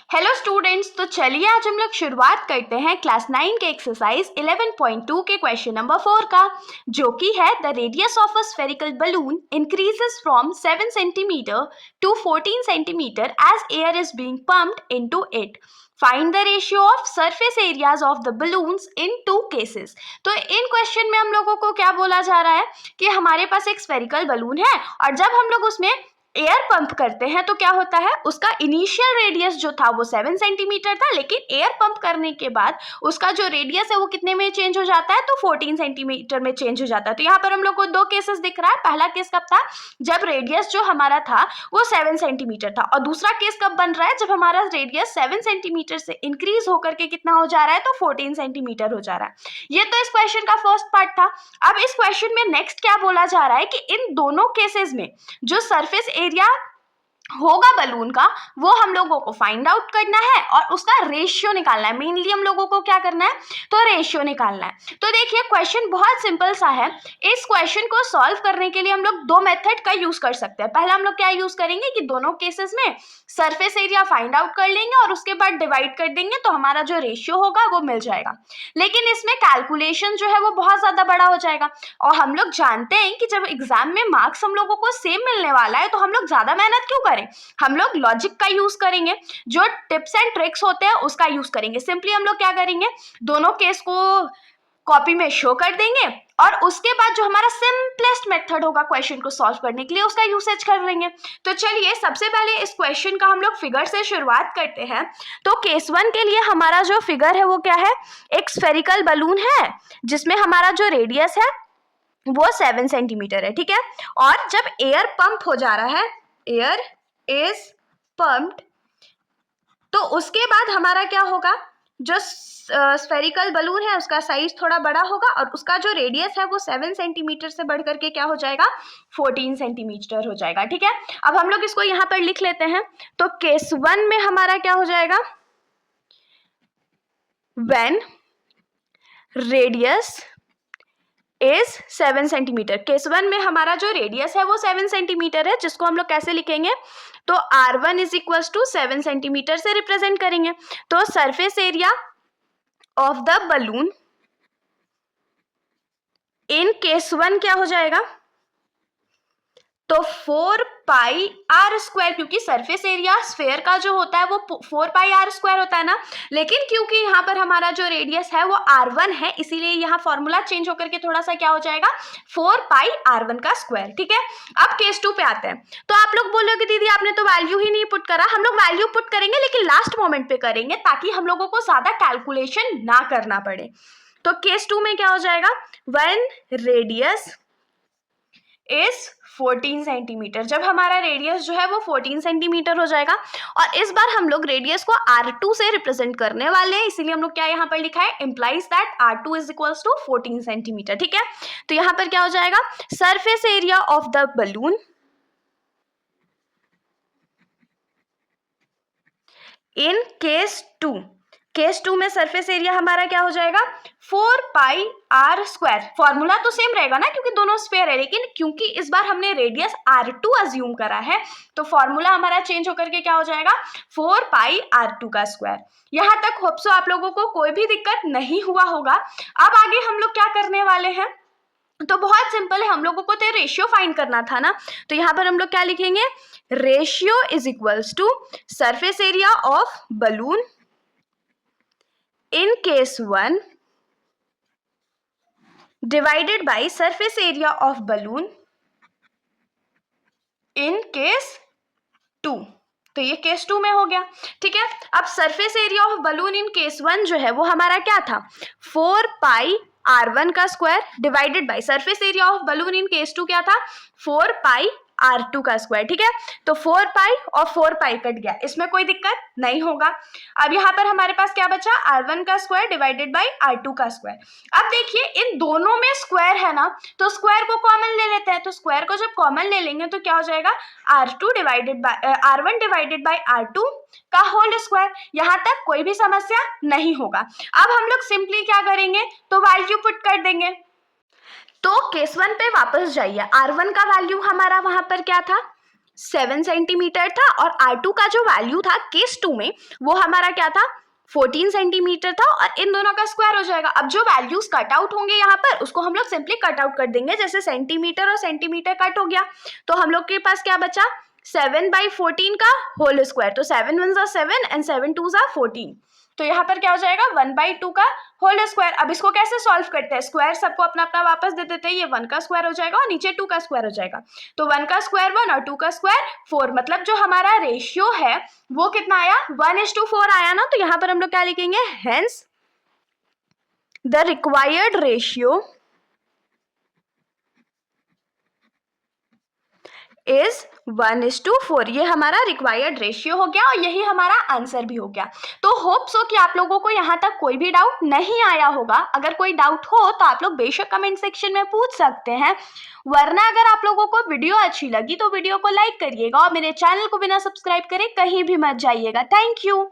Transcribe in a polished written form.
Hello students, तो चलिए आज हम लोग शुरुआत करते हैं क्लास 9 के एक्सरसाइज 11.2 के क्वेश्चन नंबर 4 का, जो कि है the radius of a spherical balloon increases from 7 centimeter to 14 centimeter as air is being pumped into it. Find the ratio of surface areas of the balloons in 2 cases. तो in question में हम लोगों को क्या बोला जा रहा है कि हमारे पास एक स्फेरिकल बलून है और जब हम लोग उसमें एयर पंप करते हैं तो क्या होता है, उसका इनिशियल रेडियस जो था वो 7 सेंटीमीटर था, लेकिन एयर पंप करने के बाद उसका जो रेडियस है वो कितने में चेंज हो जाता है, तो 14 सेंटीमीटर में चेंज हो जाता है। तो यहाँ पर हम लोग को 2 केसेस दिख रहा है। पहला केस कब था, जब रेडियस जो हमारा था वो 7 सेंटीमीटर था, और दूसरा केस कब बन रहा है, जब हमारा रेडियस 7 सेंटीमीटर से इंक्रीज होकर के कितना हो जा रहा है, तो 14 सेंटीमीटर हो जा रहा है। ये तो इस क्वेश्चन का फर्स्ट पार्ट था। अब इस क्वेश्चन में नेक्स्ट क्या बोला जा रहा है कि इन दोनों केसेस में जो सरफेस एरिया होगा बलून का वो हम लोगों को फाइंड आउट करना है और उसका रेशियो निकालना है। मेनली हम लोगों को क्या करना है, तो रेशियो निकालना है। तो देखिए क्वेश्चन बहुत सिंपल सा है। इस क्वेश्चन को सॉल्व करने के लिए हम लोग 2 मेथड का यूज कर सकते हैं। पहला हम लोग क्या यूज करेंगे कि दोनों केसेस में सरफेस एरिया फाइंड आउट कर लेंगे और उसके बाद डिवाइड कर देंगे, तो हमारा जो रेशियो होगा वो मिल जाएगा। लेकिन इसमें कैलकुलेशन जो है वो बहुत ज्यादा बड़ा हो जाएगा, और हम लोग जानते हैं कि जब एग्जाम में मार्क्स हम लोगों को सेम मिलने वाला है तो हम लोग ज्यादा मेहनत क्यों करें, हम लोग लॉजिक का यूज करेंगे, जो टिप्स एंड ट्रिक्स होते हैं उसका यूज करेंगे। सिंपली हम लोग क्या करेंगे, दोनों केस को कॉपी में शो कर देंगे और उसके बाद जो हमारा सिंपलेस्ट मेथड होगा क्वेश्चन को सॉल्व करने के लिए उसका यूसेज कर लेंगे। तो चलिए सबसे पहले इस क्वेश्चन का हम लोग फिगर से शुरुआत करते हैं। तो केस 1 के लिए हमारा जो फिगर है वो क्या है, एक स्फेरिकल बलून है जिसमें हमारा जो रेडियस है वो 7 सेंटीमीटर है, ठीक है। और जब एयर पंप हो जा रहा है, एयर इज पम्प्ड, तो उसके बाद हमारा क्या होगा, जो स्फेरिकल बलून है उसका साइज थोड़ा बड़ा होगा और उसका जो रेडियस है वो 7 सेंटीमीटर से बढ़ करके क्या हो जाएगा, 14 सेंटीमीटर हो जाएगा, ठीक है। अब हम लोग इसको यहाँ पर लिख लेते हैं। तो केस 1 में हमारा क्या हो जाएगा, when radius is 7 centimetre. Case 1 में हमारा जो रेडियस है वो 7 सेंटीमीटर है, जिसको हम लोग कैसे लिखेंगे, तो R1 is equals to 7 centimeter से रिप्रेजेंट करेंगे। तो surface area of the balloon in case 1 क्या हो जाएगा, तो 4 पाई आर स्क्वायर, क्योंकि सरफेस एरिया स्फेयर का जो होता है वो 4 पाई आर स्क्वायर होता है ना, लेकिन क्योंकि यहाँ पर हमारा जो रेडियस है वो R1 है, इसीलिए यहाँ फॉर्मूला चेंज होकर के थोड़ा सा क्या हो जाएगा, 4 पाई R1 का स्क्वायर, ठीक है। अब केस 2 पे आते हैं। तो आप लोग बोलोगे दीदी आपने तो वैल्यू ही नहीं पुट करा। हम लोग वैल्यू पुट करेंगे लेकिन लास्ट मोमेंट पे करेंगे ताकि हम लोगों को ज्यादा कैलकुलेशन ना करना पड़े। तो केस 2 में क्या हो जाएगा, व्हेन रेडियस इज 14 सेंटीमीटर, जब हमारा रेडियस जो है वो 14 सेंटीमीटर हो जाएगा। और इस बार हम लोग रेडियस को R2 से रिप्रेजेंट करने वाले हैं, इसीलिए हम लोग क्या यहाँ पर लिखा है, implies that R2 is equals to 14 centimeter, ठीक है। तो यहाँ पर क्या हो जाएगा, surface area of the balloon in case 2, case 2 में सरफेस एरिया हमारा क्या हो जाएगा, 4 पाई आर स्क्वायर। फॉर्मूला तो सेम रहेगा ना क्योंकि दोनों स्फेयर है, लेकिन क्योंकि इस बार हमने रेडियस R2 अज्यूम करा है तो फॉर्मूला हमारा चेंज होकर के क्या हो जाएगा, 4 पाई R2 का स्क्वायर। यहाँ तक होप सो आप लोगों को कोई भी दिक्कत नहीं हुआ होगा। अब आगे हम लोग क्या करने वाले हैं, तो बहुत सिंपल है, हम लोगों को तो रेशियो फाइंड करना था ना। तो यहाँ पर हम लोग क्या लिखेंगे, ratio is equals to surface area of balloon in case 1 divided by surface area of balloon in case 2। तो ये केस 2 में हो गया, ठीक है। अब surface area of balloon in case 1 जो है वो हमारा क्या था, 4 पाई R1 का square divided by surface area of balloon in case 2 क्या था, 4 पाई R2 का स्क्वायर, ठीक है। तो 4 पाई और 4 पाई कट गया, इसमें कोई दिक्कत नहीं होगा। अब यहाँ पर हमारे पास क्या बचा, R1 का स्क्वायर डिवाइडेड बाय R2 का स्क्वायर। अब देखिए इन दोनों में स्क्वायर है ना, तो स्क्वायर को कॉमन ले लेते हैं। तो स्क्वायर को जब कॉमन ले लेंगे तो क्या हो जाएगा, R1 डिवाइडेड बाय R2 का होल स्क्वायर। यहाँ तक कोई भी समस्या नहीं होगा। अब हम लोग सिंपली क्या करेंगे, तो वैल्यू पुट कर देंगे। तो केस 1 पे वापस जाइए, R1 का वैल्यू हमारा वहां पर क्या था, 7 सेंटीमीटर था और R2 का जो वैल्यू था केस 2 में वो हमारा क्या था 14 सेंटीमीटर था और इन दोनों का स्क्वायर हो जाएगा। अब जो वैल्यूज कट आउट होंगे यहाँ पर उसको हम लोग सिंपली कट आउट कर देंगे, जैसे सेंटीमीटर और सेंटीमीटर कट हो गया तो हम लोग के पास क्या बचा 7/14 का होल स्क्वायर। तो 7 1 7 एंड 7 2 14, तो यहाँ पर क्या हो जाएगा 1/2 का होल स्क्वायर। अब इसको कैसे सॉल्व करते हैं, स्क्वायर सबको अपना अपना वापस दे देते हैं, ये 1 का स्क्वायर हो जाएगा और नीचे 2 का स्क्वायर हो जाएगा। तो 1 का स्क्वायर 1 और 2 का स्क्वायर 4, मतलब जो हमारा रेशियो है वो कितना आया 1:4 आया ना। तो यहाँ पर हम लोग क्या लिखेंगे, hence the required ratio is 1:4। ये हमारा रिक्वायर्ड रेशियो हो गया और यही हमारा आंसर भी हो गया। तो होप सो कि आप लोगों को यहाँ तक कोई भी डाउट नहीं आया होगा। अगर कोई डाउट हो तो आप लोग बेशक कमेंट सेक्शन में पूछ सकते हैं, वरना अगर आप लोगों को वीडियो अच्छी लगी तो वीडियो को लाइक करिएगा और मेरे चैनल को बिना सब्सक्राइब करे कहीं भी मत जाइएगा। Thank you.